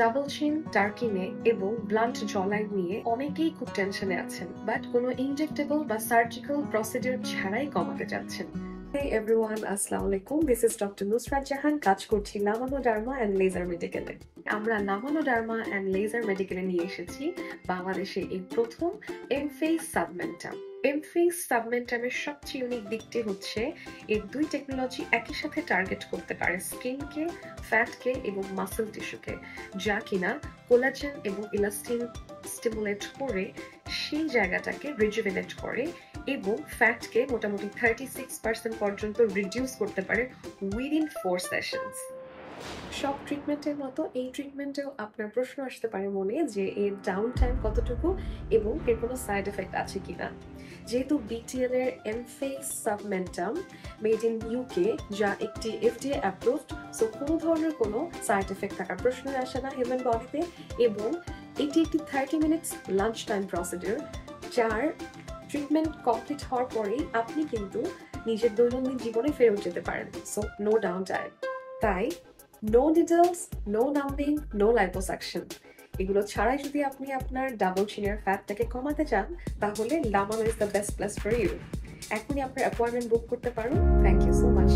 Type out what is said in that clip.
Double চিন, turkey নেক এবং blunt জ লাইন নিয়ে অনেকেই খুব টেনশনে আছেন, বাট কোনো ইনজেক্টেবল বা সার্জিক্যাল প্রসিডিউর ছাড়াই কমাতে যাচ্ছেন। Hey everyone, আসসালামু আলাইকুম। This is Dr. Nusrat Jahan, কাজ করছি লামানো ডার্মা অ্যান্ড লেজার মেডিকেলে। আমরা লামানো ডার্মা অ্যান্ড লেজার মেডিকেলে নিয়ে এসেছি বাংলাদেশে এই প্রথম এমফেস সাবমেন্টাম। এমফেস সাবমেন্টামের সবচেয়ে ইউনিক দিকটি হচ্ছে এর দুই টেকনোলজি একই সাথে টার্গেট করতে পারে স্কিনকে, ফ্যাটকে এবং মাসল টিস্যুকে, যা কিনা কোলাজেন এবং ইলাস্টিন স্টিমুলেট করে সেই জায়গাটাকে রিজুভেনেট করে এবং ফ্যাটকে মোটামুটি 36% পর্যন্ত রিডিউস করতে পারে উইদিন 4 সেশনস। সব ট্রিটমেন্টের মতো এই ট্রিটমেন্টেও আপনার প্রশ্ন আসতে পারে মনে যে এর ডাউন টাইম কতটুকু এবং এর কোনো সাইড এফেক্ট আছে কিনা। যেহেতু বিটিএল এর এমফেস সাবমেন্টাম মেড ইন ইউকে, যা একটি এফডিএ অ্যাপ্রুভড, সো কোনো ধরনের কোনো সাইড এফেক্ট থাকার প্রশ্নই আসে না হিউম্যান বডিতে, এবং এটি একটি 30 মিনিটস লাঞ্চ টাইম প্রসিডিউর, যার ট্রিটমেন্ট কমপ্লিট হওয়ার পরেই আপনি কিন্তু নিজের দৈনন্দিন জীবনে ফেরত যেতে পারেন। So no down time. তাই no needles, no numbing, no liposuction, এগুলো ছাড়াই যদি আপনি আপনার ডাবল চিনের ফ্যাটটাকে কমাতে চান, তাহলে লামানো is the best place for you. এখনই আপনার অ্যাপয়েন্টমেন্ট বুক করতে পারুন। Thank you so much.